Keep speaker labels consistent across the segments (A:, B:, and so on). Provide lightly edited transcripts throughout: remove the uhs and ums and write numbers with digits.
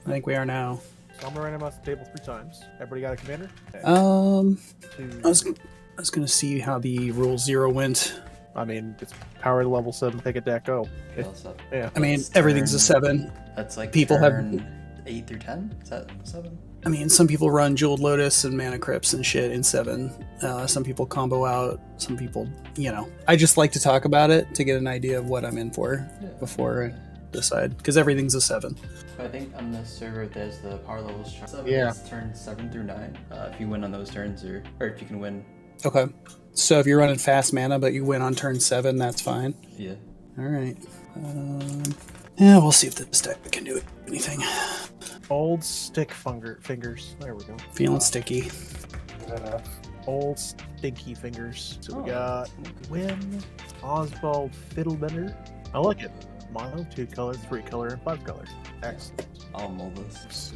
A: I think we are now.
B: So I'm gonna randomize the table 3 times. Everybody got a commander? Okay.
A: I was gonna see how the rule 0 went.
B: I mean, it's power level 7. Take a deck. Go. Yeah.
A: I mean, everything's a 7.
C: That's like
A: people
C: turn 8 through 10. Is that 7?
A: I mean, some people run Jeweled Lotus and Mana Crypts and shit in 7. Some people combo out. Some people, I just like to talk about it to get an idea of what I'm in for before I decide. Because everything's a 7.
C: I think on the server there's the power levels. 7
B: Yeah.
C: is turns 7 through 9. If you win on those turns, or if you can win.
A: Okay. So if you're running fast mana, but you win on turn 7, that's fine.
C: Yeah.
A: All right. Yeah, we'll see if this deck can do anything.
B: Old Stickfingers. There we go.
A: Feeling sticky.
B: Old Stinky Fingers. So we got Gwen, Oswald, Fiddlebender. I like it. Mono, 2 color, 3 color, and 5 color. Excellent.
C: I'll mold this.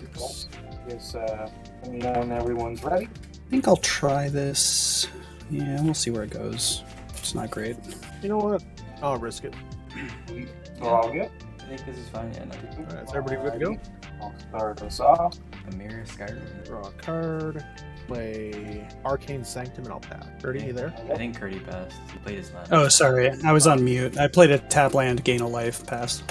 D: Is let me know when everyone's ready.
A: I think I'll try this. Yeah, we'll see where it goes. It's not great.
B: You know what? I'll risk it.
D: So all good.
C: I think this is fine. Yeah.
B: Alright, is everybody good to go?
D: I'll start us off.
C: A mirror Skyrim.
B: Draw a card. Play Arcane Sanctum, and I'll pass. Curdy, you there?
C: I think Curdy passed. He played his land.
A: Oh, sorry. I was on mute. I played a tap land, gain a life, pass.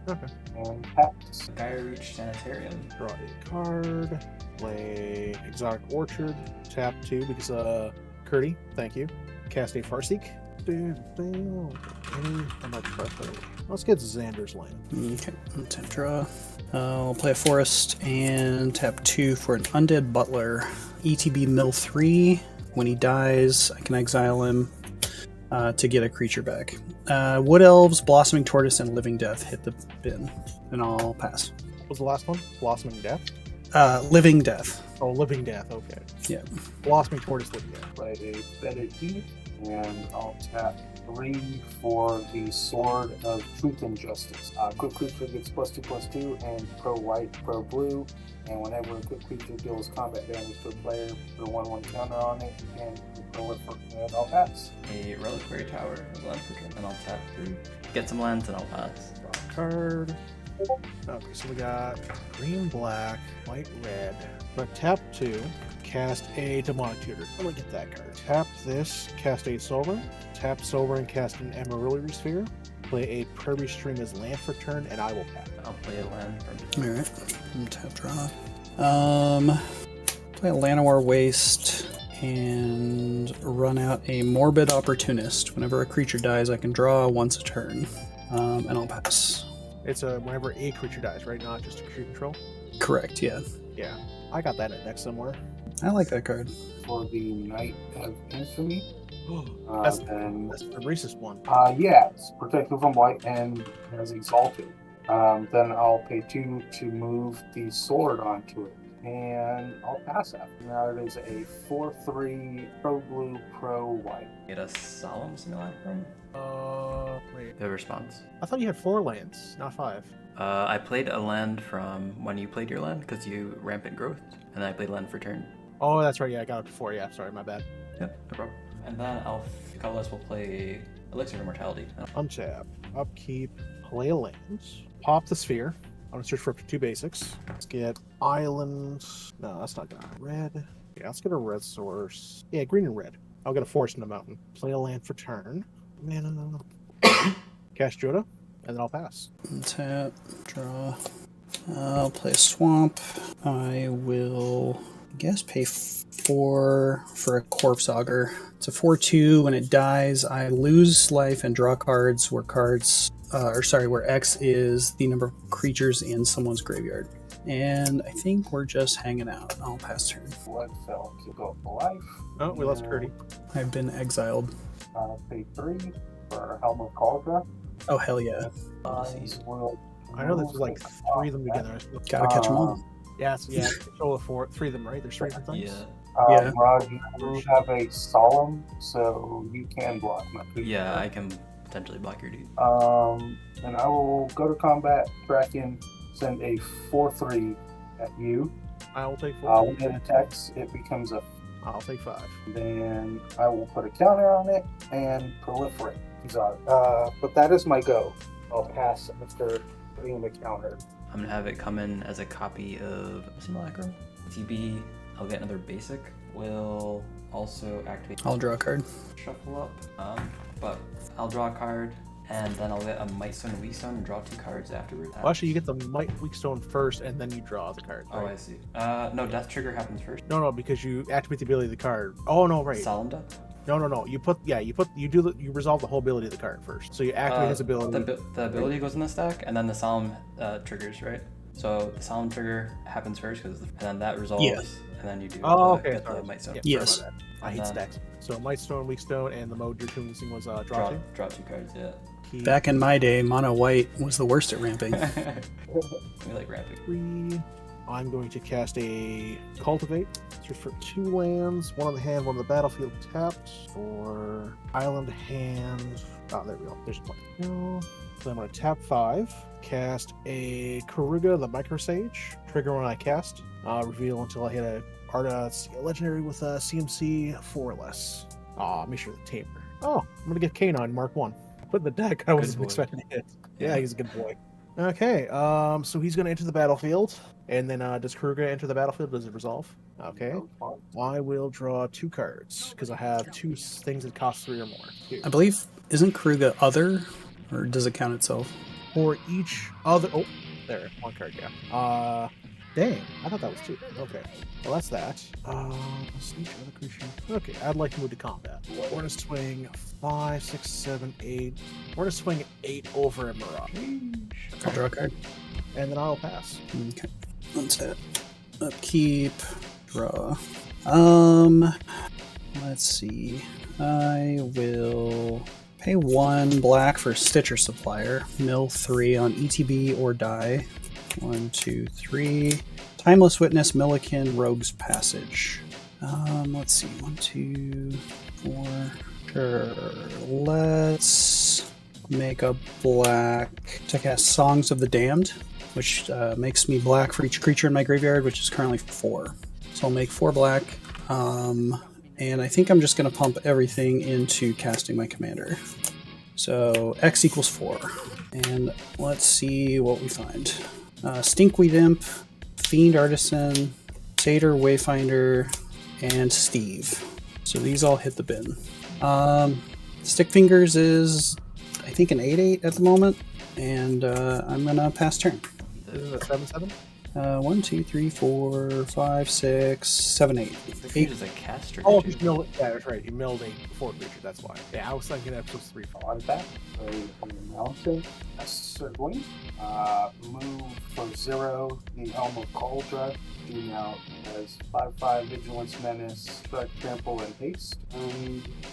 B: Okay.
D: And pass.
C: Gaia Reach Sanitarium.
B: Draw a card. Play Exotic Orchard. Tap 2 because, Curdy, thank you. Cast a Farseek. Let's get Xander's Lane.
A: Okay, tap draw. I'll play a forest and tap 2 for an Undead Butler. ETB mill 3. When he dies, I can exile him to get a creature back. Wood Elves, Blossoming Tortoise, and Living Death hit the bin, and I'll pass.
B: What was the last one? Blossoming Death?
A: Living Death.
B: Oh, Living Death, okay.
A: Yeah.
B: Blossoming Tortoise, Living Death.
D: Play a Fetid Heat, and I'll tap 3 for the Sword of Truth and Justice. Quick creature gets +2/+2 and pro white, pro blue. And whenever a quick creature deals combat damage to a player, put a 1/1 counter on it and I'll pass.
C: A Reliquary Tower of land for turn, and I'll tap 3. Get some lands and I'll pass.
B: Draw a card. Okay, so we got green, black, white, red. But tap 2, cast a Demonic Tutor. I'm gonna get that card. Tap this, cast a Sovereign. Tap Sovereign, cast an Amaryllis Sphere. Play a Prairie Stream as land for turn, and I will pass.
C: I'll play a land from.
A: Alright. Tap draw. Play a Llanowar Waste and run out a Morbid Opportunist. Whenever a creature dies, I can draw once a turn. And I'll pass.
B: It's whenever a creature dies, right? Not just a creature control?
A: Correct, yeah.
B: Yeah. I got that in deck somewhere.
A: I like that card.
D: For the Knight of Infamy.
B: That's
D: Then
B: the racist one.
D: yeah, it's protected from white and has exalted. Then I'll pay 2 to move the sword onto it. And I'll pass that. Now it is a 4/3 pro blue, pro white.
C: Get a Solemn Simulacrum.
B: Wait.
C: The response.
B: I thought you had 4 lands, not 5.
C: I played a land from when you played your land because you Rampant Growth, and then I played land for turn.
B: Oh, that's right. Yeah, I got it before. Yeah, sorry, my bad.
C: Yep, no problem. And then Colorless will play Elixir of Immortality.
B: Untap, upkeep, play a land, pop the sphere. I'm gonna search for 2 basics. Let's get islands. No, that's not gonna red. Yeah, let's get a red source. Yeah, green and red. I'll get a forest in the mountain. Play a land for turn. Man, cast Jodah, and then I'll pass.
A: Tap, draw. I'll play a swamp. I will, I guess, pay 4 for a Corpse Augur. It's a 4/2. When it dies, I lose life and draw cards where where X is the number of creatures in someone's graveyard. And I think we're just hanging out. I'll pass turn.
D: Blood fell to go for life.
B: Oh, we lost Curdy.
A: I've been exiled.
D: Pay 3 for Helm of Cauldron.
A: Oh, hell yeah.
B: I know there's like 3 of them together.
A: Gotta catch them all.
B: Yeah, control of 3 of them, right? There's 3 different things.
C: Yeah.
A: Yeah.
D: Rod, you have a Solemn, so you can block my creature.
C: Yeah, I can potentially block your dude.
D: And I will go to combat, track in, send a 4/3 at you.
B: I will take 4.
D: When it attacks, it becomes a.
B: I'll take 5.
D: Then I will put a counter on it and proliferate. But that is my go. I'll pass after putting the counter.
C: I'm gonna have it come in as a copy of Simulacrum. TB, I'll get another basic. Will also activate.
A: I'll draw a card.
C: Shuffle up, but I'll draw a card, and then I'll get a Might Stone and Weak Stone and draw 2 cards afterwards.
B: Well, actually, you get the Might Weak Stone first, and then you draw the card.
C: Oh,
B: Right?
C: I see. No, Death Trigger happens first.
B: No, because you activate the ability of the card. Oh no, right.
C: Solemn Death?
B: No. You resolve the whole ability of the card first. So you activate his ability.
C: The ability goes in the stack, and then the Solemn triggers, right? So the Solemn trigger happens first, and then that resolves,
A: Yes.
C: and then you do
B: Okay.
C: get the Might Stone.
B: Yeah,
A: Yes.
B: sorry about that. I hate
C: And
B: stacks. So Might Stone, Weak Stone, and the mode you're choosing was draw two.
C: Draw 2 cards, yeah.
A: Back in my day, mono white was the worst at ramping.
C: We like ramping.
B: 3. I'm going to cast a Cultivate. Search for 2 lands, 1 on the hand, 1 on the battlefield tapped. For Island hand. Oh, there we go. There's 1. No. So I'm going to tap 5. Cast a Karuga, the Micro Sage. Trigger when I cast. Reveal until I hit a legendary with a CMC 4 or less. Make sure the Tamer. Oh, I'm going to get Canine, Mark 1. Put in the deck. I wasn't
C: boy.
B: expecting it. Yeah, he's a good boy. Okay, so he's going to enter the battlefield, and then does Karuga enter the battlefield? Does it resolve? Okay, I will draw 2 cards because I have 2 things that cost 3 or more. Here.
A: I believe, isn't Karuga other, or does it count itself?
B: For each other, oh, there, 1 card, yeah. Dang, I thought that was 2. Okay, well that's that. Each other creature. Okay, I'd like to move to combat. We're gonna swing 5, 6, 7, 8. We're gonna swing 8 over a Mirage.
A: I'll draw a card.
B: And then I'll pass.
A: Okay. Let's hit. Upkeep. Draw. Let's see. I will pay 1 black for Stitcher Supplier. Mill 3 on ETB or die. 1, 2, 3. Timeless Witness, Milliken, Rogue's Passage. Let's see. 1, 2, 4. Sure. Let's make a black to cast Songs of the Damned, which makes me black for each creature in my graveyard, which is currently 4. So I'll make 4 black. And I think I'm just going to pump everything into casting my commander. So X equals 4. And let's see what we find. Stinkweed Imp, Fiend Artisan, Satyr Wayfinder, and Steve. So these all hit the bin. Stickfingers is, I think, an 8/8 at the moment, and I'm gonna pass turn.
B: This is a 7/7.
A: 1, 2, 3, 4, 5, 6, 7, 8.
C: The creature is a caster.
B: Oh, you milled, yeah, that's right. You milled a 4 creature. That's why. Yeah, I was thinking that was 3.
D: On that, a mountain, a circling, move for 0, the Helm of Cauldron, do out as 5/5 Vigilance, Menace, Strike, Trample, and Haste.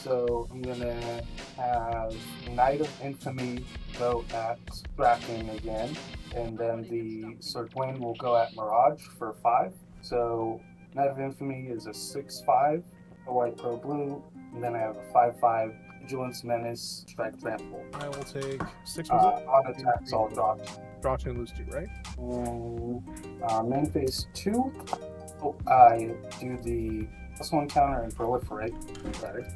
D: So I'm gonna have Knight of Infamy go at Tracking again, and then the Sir Gwen will go at Mirage for 5. So Knight of Infamy is a 6/5, a white, pro, blue, and then I have a 5/5 Vigilance, Menace, Strike, Trample.
B: I will take 6.
D: On attacks, I'll drop.
B: Draw 2 and lose 2, right?
D: Main phase 2, I do the +1 counter and proliferate. Okay.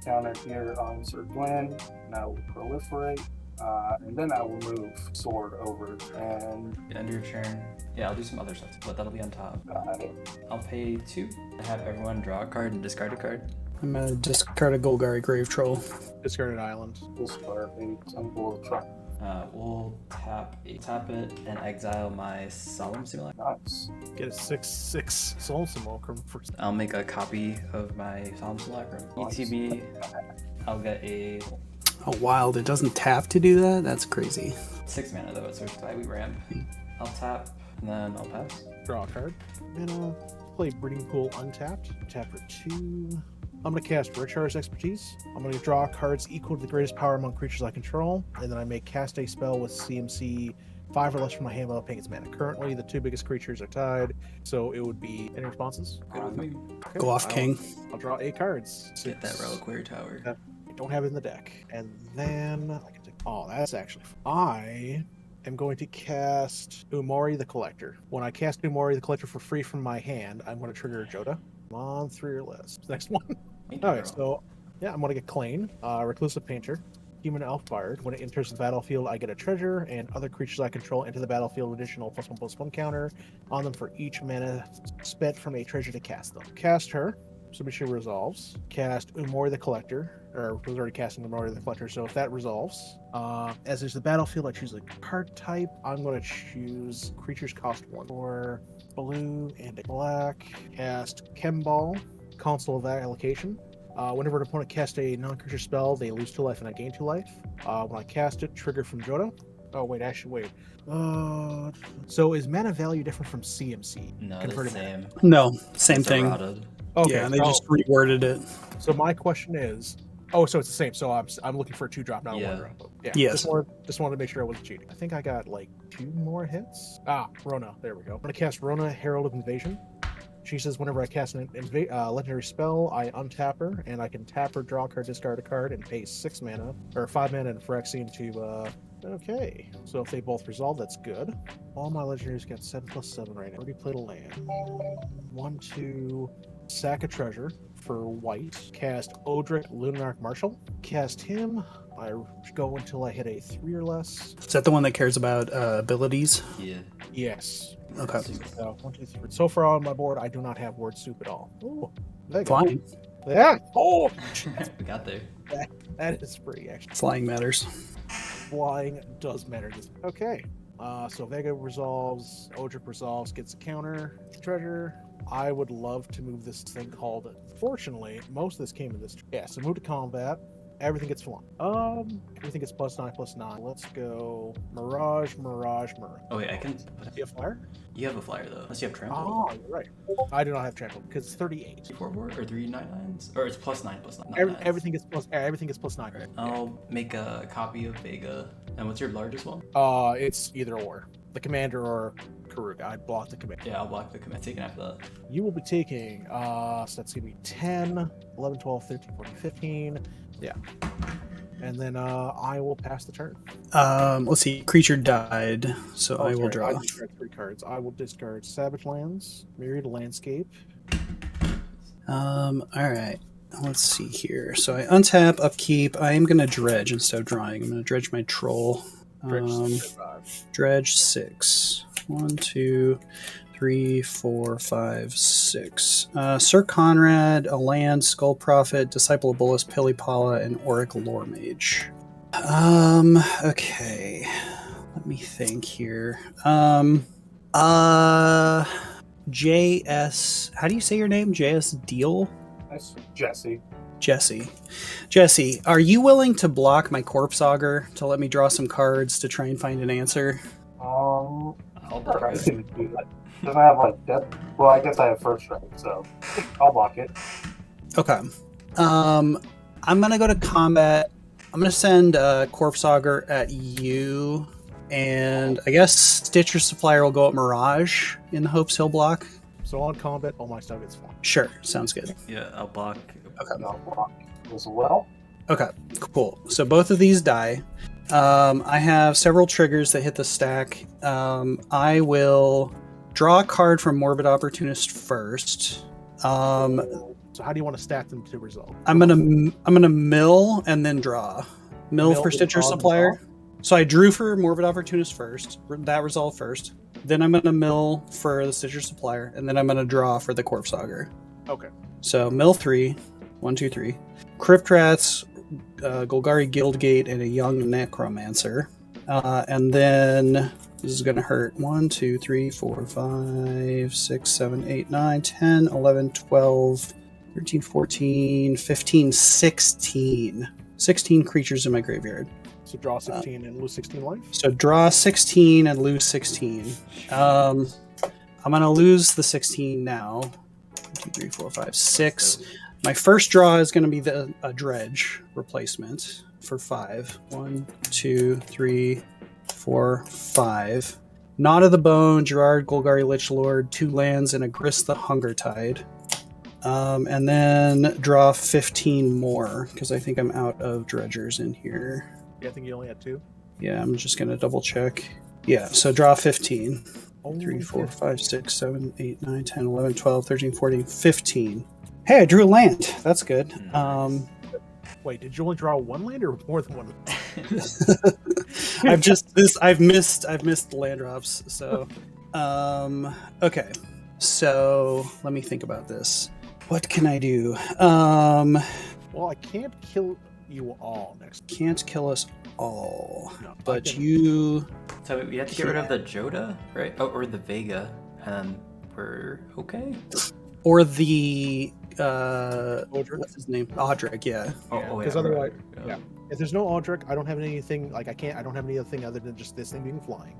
D: Counter here on Sir Gwen, and I will proliferate. And then I will move sword over and
C: End your turn. Yeah, I'll do some other stuff, but that'll be on top. I'll pay 2 and have everyone draw a card and discard a card.
A: I'm gonna discard a Golgari Grave Troll.
B: Discarded island.
D: discard a Temple of Trap.
C: We'll tap it and exile my Solemn Simulacrum.
D: Nice.
B: Get a 6/6 Soul Simulacrum for.
C: I'll make a copy of my Solemn Simulacrum. ETB, I'll get a
A: Oh, wild. It doesn't tap to do that? That's crazy.
C: 6 mana though, so it's why we ramp. I'll tap and then I'll pass.
B: Draw a card. And I'll play Breeding Pool untapped. Tap for 2. I'm going to cast Recharge Expertise. I'm going to draw cards equal to the greatest power among creatures I control, and then I may cast a spell with CMC 5 or less from my hand without paying its mana. Currently, the 2 biggest creatures are tied, so it would be any responses.
C: Good with me.
B: Okay,
A: Go off, King.
B: I'll draw 8 cards.
C: Get that
B: 6.
C: Reliquary Tower.
B: I don't have it in the deck. And then I can take. Oh, that's actually. I am going to cast Umori the Collector. When I cast Umori the Collector for free from my hand, I'm going to trigger Jodah. Come on, 3 or less. Next one. Alright, so yeah, I'm going to get Klain, Reclusive Painter, Human Elf Bard. When it enters the battlefield, I get a treasure, and other creatures I control enter the battlefield additional +1/+1 counter on them for each mana spent from a treasure to cast them. Cast her. So make sure it resolves. Cast Umori the Collector, or was already casting Umori the Collector. So if that resolves, as there's the battlefield, I choose a card type. I'm going to choose creatures cost 1 for blue and a black. Cast Chemball, Console of Allocation. Whenever an opponent casts a non-creature spell, they lose 2 life and I gain 2 life. When I cast it, trigger from Jodah. Oh wait, actually wait. So is mana value different from CMC?
C: No, the same.
A: No, same
C: It's
A: thing.
C: eroded.
B: Okay,
A: Yeah, they just reworded it.
B: So my question is, so it's the same. So I'm looking for a 2-drop, not a
C: Yeah.
B: 1-drop. Yeah.
A: Yes.
B: Just wanted to make sure I wasn't cheating. I think I got like 2 more hits. Rona. There we go. I'm gonna cast Rona, Herald of Invasion. She says whenever I cast an legendary spell, I untap her, and I can tap her, draw a card, discard a card, and pay 6 mana, or 5 mana and Phyrexian to, okay. So if they both resolve, that's good. All my legendaries got 7/7 right now. Already played a land. 1, 2, sack a treasure for white. Cast Odric Lunarch Marshal. Cast him. I go until I hit a 3 or less.
A: Is that the one that cares about abilities?
C: Yeah.
B: Yes.
A: Okay.
B: So 1, 2, 3. So far on my board, I do not have word soup at all. Ooh, there you go.
A: Flying.
B: Yeah. Oh,
C: We got there.
B: that is pretty actually.
A: Flying matters.
B: Flying does matter. Okay. So Vega resolves, Odric resolves, gets a counter treasure. I would love to move this thing called. Fortunately, most of this came in this. Yeah. So move to combat. Everything gets flung. Everything gets +9/+9. Let's go Mirage.
C: Oh wait, I can.
B: You have flyer?
C: You have a flyer though, unless you have trample.
B: Oh, you're right. I do not have trample because it's 38.
C: 4/4 or 3/9/9s, or it's +9/+9.
B: Everything gets +9.
C: Right. I'll make a copy of Vega. And what's your largest one?
B: It's either or. The commander or Karuga. I'd block the commander.
C: Yeah, I'll block the command. Taking after that.
B: You will be taking, so that's going to be 10, 11, 12, 13, 14, 15. Yeah. And then I will pass the turn.
A: Let's see. Creature died, so I will draw.
B: I discard 3 cards. I will discard Savage Lands, Myriad Landscape.
A: All right. Let's see here. So I untap, upkeep. I am going to dredge instead of drawing. I'm going to dredge my troll. Dredge 6. 1, 2, 3, 4, 5, 6. Sir Conrad, a land, Skull Prophet, Disciple of Bolas, Pilipala, and Auric Lore Mage. Okay. Let me think here. JS. How do you say your name? JS Deal?
D: That's Jesse.
A: Jesse, are you willing to block my Corpse Augur to let me draw some cards to try and find an answer?
C: I'll block
D: I
C: it.
D: can do that. Doesn't have like death. Well, I guess I have first strike, so I'll block it.
A: Okay. I'm gonna go to combat. I'm gonna send Corpse Augur at you, and I guess Stitcher Supplier will go at Mirage in the hopes he'll block.
B: So on combat, all my stuff gets flung.
A: Sure, sounds good.
C: Yeah, I'll block.
A: Okay.
D: I'll block as well.
A: Okay, cool. So both of these die. I have several triggers that hit the stack. I will draw a card from Morbid Opportunist first.
B: So how do you want to stack them to resolve?
A: I'm gonna mill and then draw. Mill for Stitcher Supplier. So I drew for Morbid Opportunist first. That resolved first. Then I'm gonna mill for the Stitcher Supplier, and then I'm gonna draw for the Corpse Augur.
B: Okay.
A: So mill 3, 1, 2, 3. Crypt Rats, Golgari Guildgate, and a Young Necromancer. And then this is gonna hurt. 1, 2, 3, 4, 5, 6, 7, 8, 9, 10, 11, 12, 13, 14, 15, 16. 16 creatures in my graveyard.
B: So draw 16 and lose 16 life?
A: So draw 16 and lose 16. I'm going to lose the 16 now. 1, 2, 3, 4, 5, 6. My first draw is going to be a dredge replacement for 5. 1, 2, 3, 4, 5. Knot of the Bone, Gerard, Golgari Lichlord, 2 lands, and a Grist the Hungertide. And then draw 15 more, because I think I'm out of dredgers in here.
B: Yeah, I think you only had 2.
A: Yeah, I'm just going to double check. Yeah, so draw 15.
B: Oh,
A: 3, 4, 5, 6, 7, 8, 9, 10, 11, 12, 13, 14, 15. Hey, I drew a land. That's good.
B: Wait, did you only draw one land or more than one?
A: I've missed land drops. So, okay. So let me think about this. What can I do?
B: Well, I can't kill you all next.
A: Can't kill us all,
B: No,
A: but you.
C: So we have to get rid of the Jodah, right? Oh, or the Vega, and we're okay.
A: Or the
B: Aldrich?
A: what's his name? Audric, yeah.
B: Because otherwise, yeah. If there's no Aldrich, I don't have anything. Like I don't have any other thing other than just this thing being flying.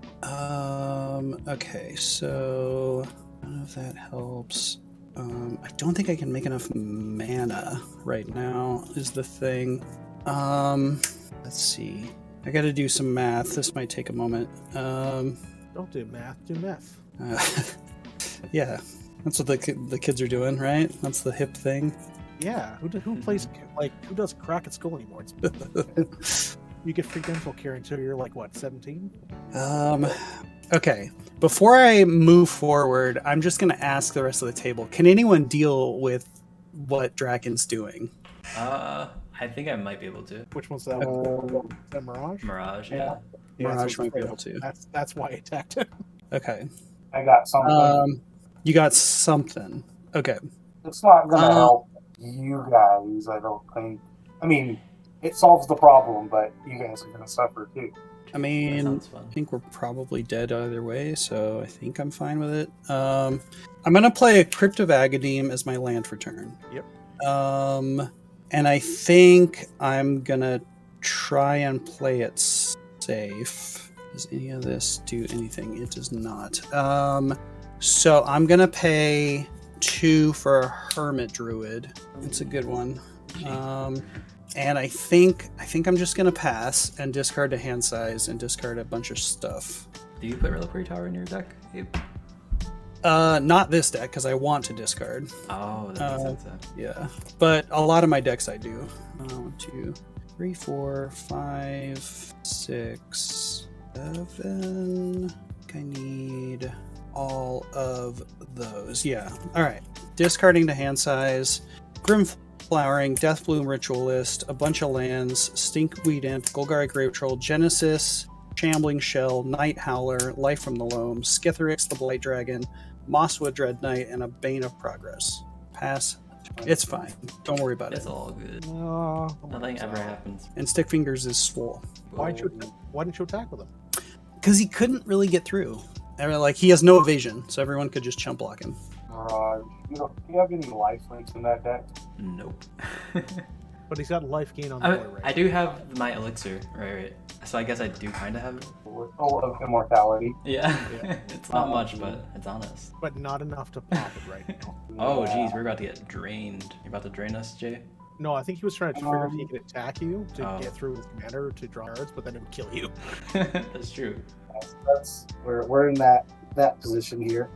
A: Okay, so I don't know if that helps. I don't think I can make enough mana right now. Is the thing. Let's see. I got to do some math. This might take a moment.
B: Don't do math. Do meth.
A: Yeah, that's what the kids are doing, right? That's the hip thing.
B: Yeah. Who plays who does crack at school anymore? You get free dental care until you're like what, 17?
A: Okay. Before I move forward, I'm just gonna ask the rest of the table. Can anyone deal with what Draken's doing?
C: I think I might be able to.
B: Which one's that? Is that Mirage?
C: Mirage, yeah.
A: Mirage
B: so
A: might be able to.
B: That's why I attacked him.
A: Okay.
D: I got something.
A: You got something. Okay.
D: It's not gonna help you guys, I don't think. I mean, it solves the problem, but you guys are gonna suffer too.
A: I mean,
C: sounds fun.
A: I think we're probably dead either way, so I think I'm fine with it. I'm gonna play a Crypt of Agadim as my land for turn.
B: Yep.
A: And I think I'm gonna try and play it safe. Does any of this do anything? It does not. So I'm gonna pay 2 for a Hermit Druid. It's a good one. And I think I'm just gonna pass and discard a hand size and discard a bunch of stuff.
C: Do you put Reliquary Tower in your deck, Abe?
A: Not this deck because I want to discard.
C: Oh, that makes sense.
A: Yeah, but a lot of my decks I do. 1, 2, 3, 4, 5, 6, 7. I need all of those. Yeah. All right. Discarding the hand size. Grim Flowering, Deathbloom Ritualist, a bunch of lands, Stinkweed Imp, Golgari Grave Troll, Genesis, Shambling Shell, Night Howler, Life from the Loam, Skitherix the Blight Dragon, Mosswood Dread Knight, and a Bane of Progress. Pass. It's fine. Don't worry about
C: It's
A: it.
C: all good.
B: No.
C: Nothing ever happens.
A: And Stickfingers is swole.
B: Why didn't you attack with him?
A: Because he couldn't really get through. I mean, like, he has no evasion, so everyone could just chump block him.
D: Do you have any life links in that deck?
C: Nope.
B: But he's got life gain on the board, right?
C: I do have my elixir, right. So I guess I do kind of have it.
D: Oh, of immortality.
C: Yeah. It's not much, but it's honest.
B: But not enough to pop it right now.
C: Oh, geez, we're about to get drained. You're about to drain us, Jay?
B: No, I think he was trying to figure if he could attack you to
C: Oh.
B: get through with commander to draw cards, but then it would kill you.
C: That's true.
D: That's we're in that position here,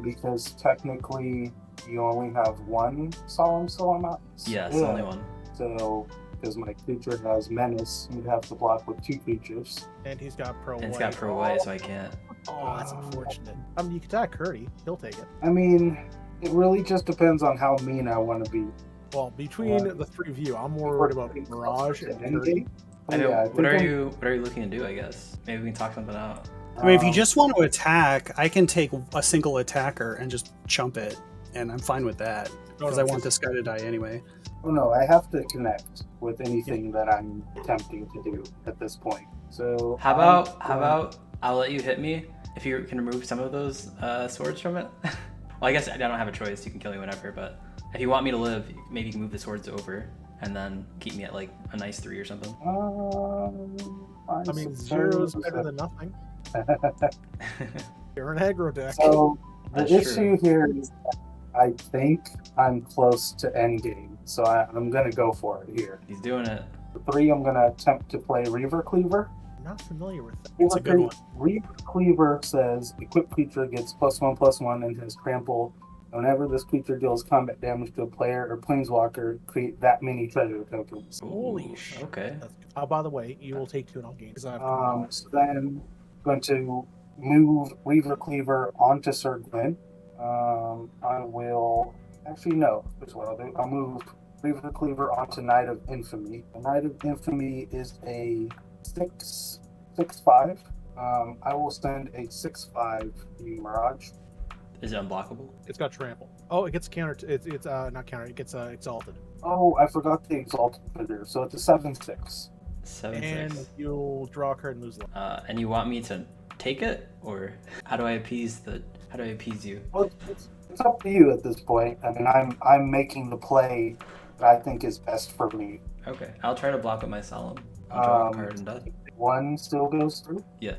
D: because technically you only have one Solemn Soul Mountains.
C: Yes, only one.
D: So, because my creature has menace, you'd have to block with 2 creatures.
B: And he's got pro
C: And
B: white.
C: it's got pro white, so I can't.
B: Oh, that's unfortunate. I mean, you could attack Curdy. He'll take it.
D: I mean, it really just depends on how mean I want to be.
B: Well, between the three of you, I'm more worried about Mirage and Curdy.
C: I know.
D: Yeah,
C: What are you looking to do? I guess maybe we can talk something out.
A: I mean, if you just want to attack, I can take a single attacker and just chump it, and I'm fine with that. Because I want this guy to die anyway.
D: Oh no, I have to connect with anything that I'm attempting to do at this point. So
C: How about I'll let you hit me if you can remove some of those swords from it. Well, I guess I don't have a choice. You can kill me whenever, but if you want me to live, maybe you can move the swords over and then keep me at like a nice 3 or something.
B: I mean, 0 is better than nothing. You're an aggro deck.
D: So the
C: That's
D: issue
C: true.
D: here is that I think I'm close to endgame, so I'm gonna go for it here.
C: He's doing it.
D: For 3, I'm gonna attempt to play Reaver Cleaver.
B: I'm not familiar with that. It's a good one.
D: Reaver Cleaver says equipped creature gets +1/+1 and has trample. Whenever this creature deals combat damage to a player or planeswalker, create that many treasure tokens.
B: Holy shit.
C: Okay.
B: By the way, you will take 2 and I'll gain. Because I have
D: So then I'm going to move Reaver Cleaver onto Sir Gwen. I will actually no. Here's what I'll do. I'll move Cleaver Cleaver onto Knight of Infamy. A Knight of Infamy is a 6/5. I will send a 6/5 to you, Mirage.
C: Is it unblockable?
B: It's got trample. Oh, it gets counter. It's not counter. It gets exalted.
D: Oh, I forgot the Exalted trigger. So it's a 7/6.
C: 7/6.
B: And you'll draw a card and lose life.
C: And you want me to take it, or how do I appease you?
D: Well, it's up to you at this point. I mean, I'm making the play that I think is best for me.
C: Okay, I'll try to block with my Solemn. I'll draw a card and die.
D: One still goes through.
C: Yeah.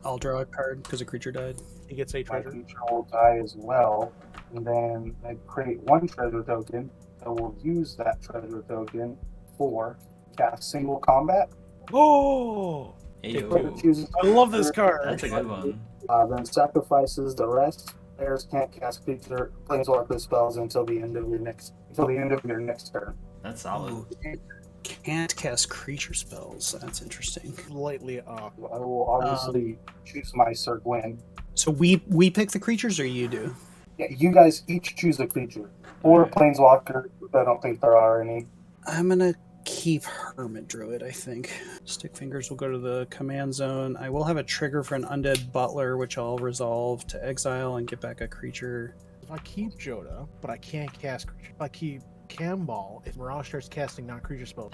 A: I'll draw a card because a creature died.
B: He gets a
D: My
B: treasure.
D: creature will die as well, and then I create one treasure token. I will use that treasure token for cast single combat.
B: Oh,
D: Player
C: Ayo.
D: chooses
B: I love this card.
C: That's a good one.
D: Then sacrifices the rest. Players can't cast creature planeswalker spells until the end of your next turn.
C: That's solid.
A: Ooh, can't cast creature spells. That's interesting.
B: Slightly off.
D: I will obviously choose my Sir Gwen.
A: So we pick the creatures, or you do?
D: Yeah, you guys each choose a creature or a planeswalker. I don't think there are any.
A: I'm gonna keep Hermit Druid, I think. Stickfingers will go to the command zone. I will have a trigger for an Undead Butler, which I'll resolve to exile and get back a creature.
B: If I keep Jodah, but I can't cast creature. If I keep Camball, if Mirage starts casting non-creature spells,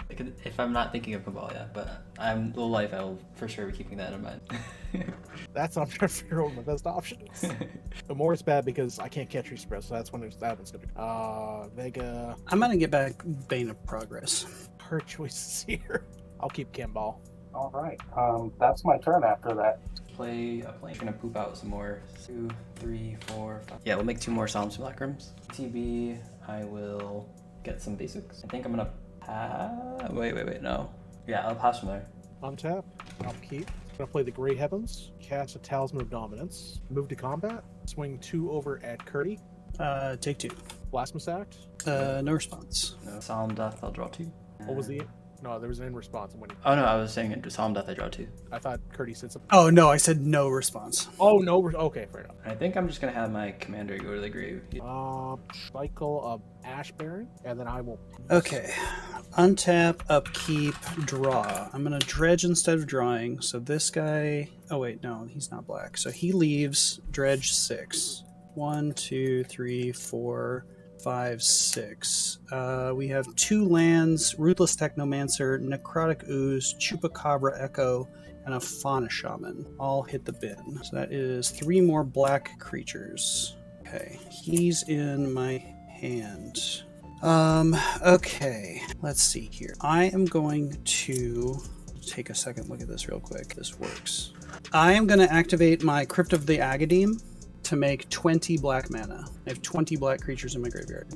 C: If I'm not thinking of Cabal, yeah, but I'm low life, I will for sure be keeping that in mind.
B: that's what I'm trying to figure out what my best option is. The more it's bad because I can't catch creature spells, so that's when that one's gonna be. Vega.
A: I'm gonna get back Bane of Progress.
B: Her choices here. I'll keep Camball.
D: All right. That's my turn after that.
C: Play a plane. Gonna poop out some more. 2, 3, 4, 5. Yeah, we'll make 2 more Solemn Simulacrums. TB, I will get some basics. I think I'm gonna pass. Wait, no. Yeah, I'll pass from there.
B: Untap. I'll keep. Gonna play the Grey Heavens. Cast a Talisman of Dominance. Move to combat. Swing 2 over at Curdy.
A: Take 2.
B: Blasphemous Act.
A: No response.
C: No. Solemn Death, I'll draw 2.
B: What was the? No, there was an in response. I'm winning.
C: Oh no, I was saying it. Solemn Death, I draw 2.
B: I thought Curdy said something.
A: Oh no, I said no response.
B: Oh no. Okay, fair enough.
C: I think I'm just gonna have my commander go to the grave.
B: Cycle of Ash Baron, and then I will.
A: Okay. Untap, upkeep, draw. I'm gonna dredge instead of drawing. So this guy. Oh wait, no, he's not black. So he leaves. Dredge 6. 1, 2, 3, 4, 5, 6. We have 2 lands: Ruthless Technomancer, Necrotic Ooze, Chupacabra Echo, and a Fauna Shaman. All hit the bin. So that is 3 more black creatures. Okay, he's in my hand. Okay, let's see here. I am going to take a second look at this real quick. This works. I am going to activate my Crypt of the Agadim to make 20 black mana. I have 20 black creatures in my graveyard.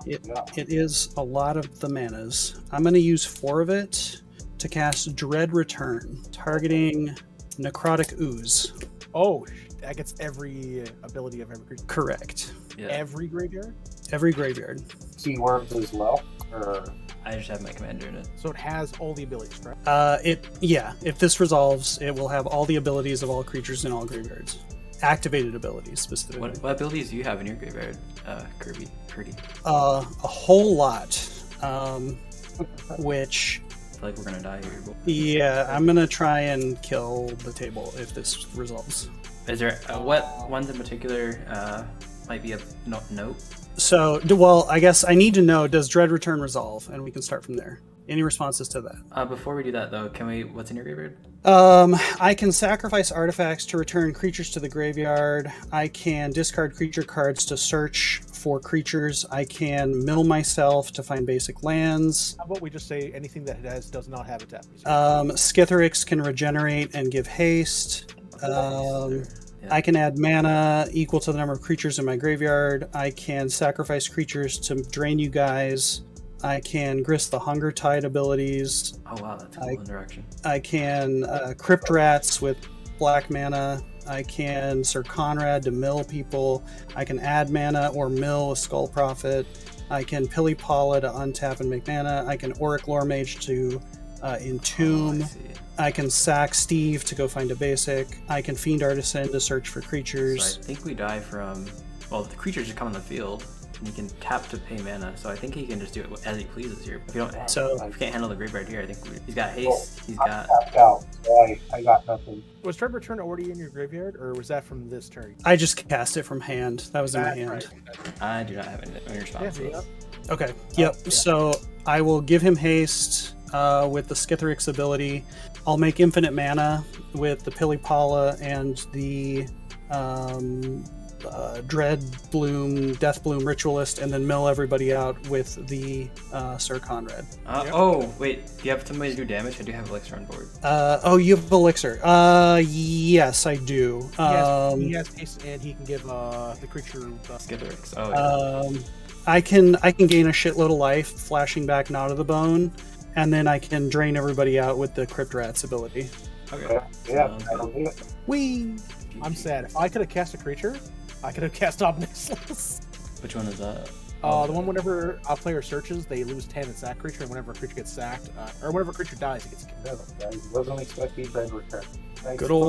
A: It is a lot of the manas. I'm going to use 4 of it to cast Dread Return, targeting Necrotic Ooze.
B: Oh, that gets every ability of every creature.
A: Correct.
C: Yeah.
B: Every graveyard?
A: Every graveyard.
D: Keywords as well. Or
C: I just have my commander in it.
B: So it has all the abilities, right?
A: If this resolves, it will have all the abilities of all creatures in all graveyards. Activated abilities specifically.
C: What abilities do you have in your graveyard, Curdy?
A: A whole lot. Which
C: I feel like we're gonna die here.
A: yeah, I'm gonna try and kill the table if this resolves.
C: Is there what ones in particular might be a note?
A: So, well, I guess I need to know, does Dread Return resolve? And we can start from there. Any responses to that?
C: Before we do that, though, what's in your graveyard?
A: I can sacrifice artifacts to return creatures to the graveyard. I can discard creature cards to search for creatures. I can mill myself to find basic lands.
B: How about we just say anything that does not have a tap?
A: Skitherix can regenerate and give haste. I can add mana equal to the number of creatures in my graveyard. I can sacrifice creatures to drain you guys. I can grist the Hunger Tide abilities.
C: Oh wow, that's a cool interaction.
A: I can Crypt Rats with black mana. I can Sir Conrad to mill people. I can add mana or mill a Skull Prophet. I can Pili Pala to untap and make mana. I can Auric Lore Mage to entomb. I can sack Steve to go find a basic. I can Fiend Artisan to search for creatures.
C: So I think we die from... Well, the creatures just come on the field. and he can tap to pay mana. So I think he can just do it as he pleases here. If you don't,
A: So-
C: if you can't handle the graveyard here, I think he's got haste. He's
D: I'm
C: got.
D: tapped out, so I got nothing.
B: Was Dread Return already in your graveyard, or was that from this turn?
A: I just cast it from hand. That was in my
B: That's
A: hand.
B: right.
C: I do not have any response to
B: Yeah,
C: this.
A: Okay. Yep.
B: yeah.
A: So I will give him haste with the Skithrix ability. I'll make infinite mana with the Pilipala and the Dread Bloom, Death Bloom Ritualist, and then mill everybody out with the Sir Conrad.
B: Yep.
C: Oh, wait. Do you have somebody to do damage? I do have Elixir on board.
A: Oh, you have Elixir. Yes, I do.
B: He has haste, and he can give the creature.
C: Skithrix. Oh, yeah.
A: I can gain a shitload of life, flashing back Knot of the Bone, and then I can drain everybody out with the Crypt Rat's ability.
C: Okay.
D: Yeah,
C: Sounds
D: that'll
C: good.
D: do it.
A: Whee!
B: I'm sad. If I could have cast a creature, I could have cast Omnisless.
C: Which one is that?
B: The one whenever a player searches, they lose 10 and sack creature, and whenever a creature gets sacked, or whenever a creature dies, it gets killed.
D: I wasn't expecting Dread Return. Thanks.
A: Good old